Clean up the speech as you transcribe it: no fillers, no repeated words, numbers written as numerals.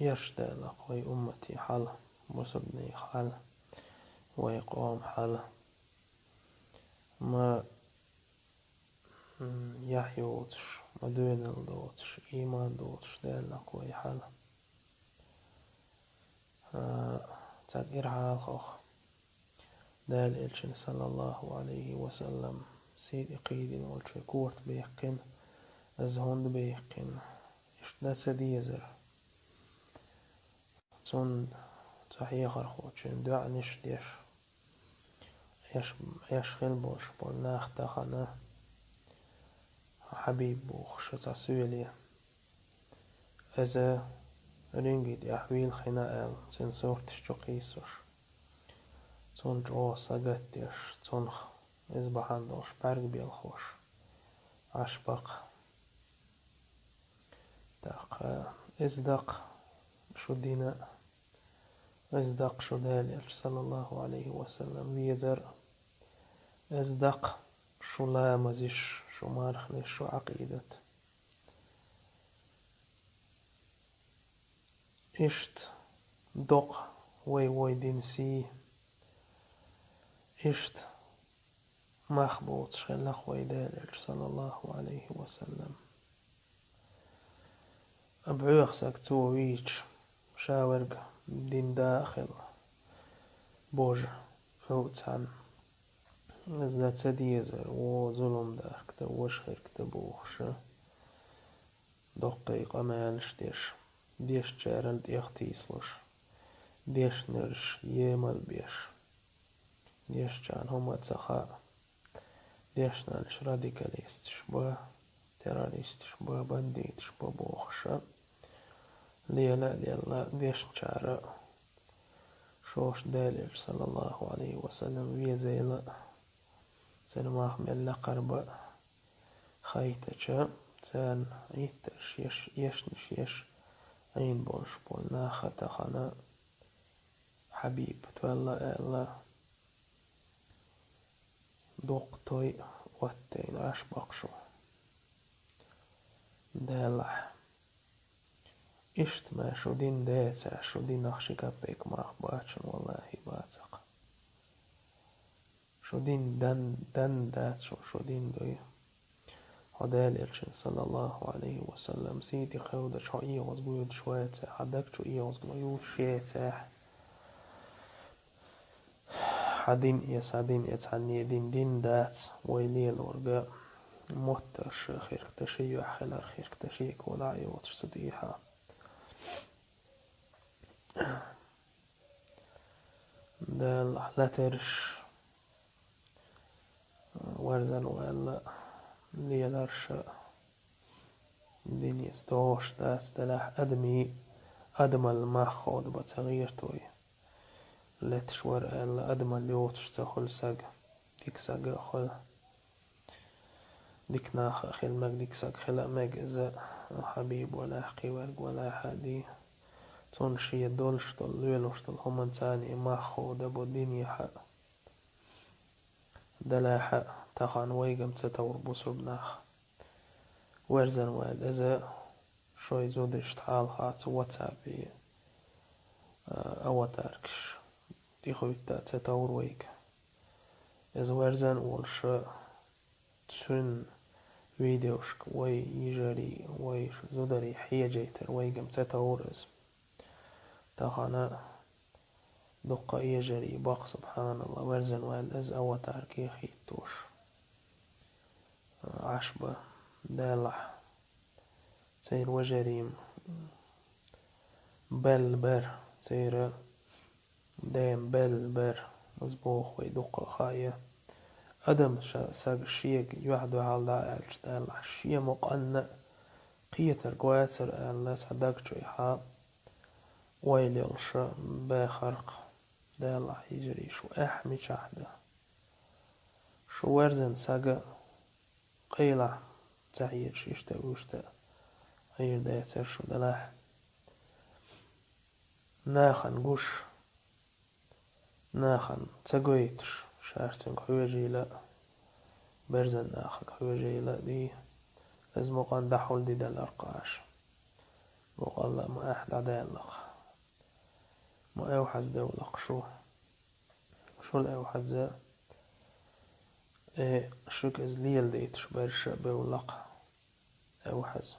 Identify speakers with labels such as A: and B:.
A: يشتاق وي أمتي حل بصدني حل ويقوم حل ما يحيوتش ما دوينل دوتش إيمان دوتش دالك وي حل تاك إرحال خوخ دال إلشن صلى الله عليه وسلم سيد قيدين والشي كورت بيقين از هند بيقين إشتنا ديزر تون تحيي خرخوتشن دع نشتيش يش خلبوش بولناخ تخنا حبيب بوخ شتا سويلي إذا رنجد يحويل خناقل تن صورتش تقيسوش تون جو ساقتيش تون إزبحاندوش برق بيلخوش عشبق دق إزدق شو دينا إزدق شو دالي صلى الله عليه وسلم ويزر إزدق شو لامزش شو مارخلش شو عقيدة إشت دق وي دينسي إشت مخبوط شلخ وي دالي صلى الله عليه وسلم أبعوخ ساكتو ويش شاورق دين داخل بوج أوتان إزدا تديزر وظلم دار كتا وشخير كتا بوخش دقيقة مالش ديش جارل ديختيسلش ديش نرش يمل بيش ديش جان هما تسخاء ديش نالش راديكاليستش با تيراليستش با بانديتش با بوخش ليلا ديش جارة شوش داليل صلى الله عليه وسلم ويزيلا سلماخ ملا قرب خيتشا تان عيتش يش عين بولش بولنا خطخنا حبيب تولا إلا دوقتوي واتين عشبقشو دالح إشت ما شو دين ديسا شو دين أخشي كبيك ماخ باتشن والله باتق شو دين دن دات شو دين دوي هدال إلشن صلى الله عليه وسلم سيدي خودة شو إيوز بيود شوية حدك شو إيوز بيود شيء حدين يسعدين يتعني دين دات ويليل ورقا موتش خير كتشي وحلا خير كتشي كولا يوتش صديحة دال لا ترش ورزن ولا ليلرش دين يستوش داس دلح أدم المخود بتغيير توي لتشور ألا أدم اليوتش تخل ساق ديك ساق خل ديك ناخ خل مك ديك ساق خلا مك إذا حبيب ولا حقي ورق ولا حدي تنشي دولش طل ليلوش طل هم تاني مخود أبو ديني حق دلاحة تخان ويقم تتور بصر بناخ ورزن واد إذا شوي زودش تعال خات واتسابي أوتاركش تيخويتا تتور ويك إذا ورزن والش تسن فيديوشك وي يجري وي زودري حيجيتر ويقم تتورز تخانا دقة يجري باق سبحان الله ورزن واد إذا أوتاركي خيتوش عشبة دالح سير وجريم بر سير دايم بر مزبوخ ويدق خاية أدم ساق شيق يوحدو على دائرش دالح شي مقنع قيتر قواتر ألا صدق جيحا ويليلش باخرق دالح يجري شو أحمي شحدة شو ورزن ساق قيلة تعير شيشتا وشتا غير دايتر شو دلاح ناخن قوش ناخن تقويتش شارتن حوجيلا برزن ناخك حوجيلا دي لازم قان دحول دي دال أرقاش وقال لا ما أحد عدال لق ما أوحز دو لق شو الأوحد ذا شوك از ليل ديت شو بارشا بو لق أوحز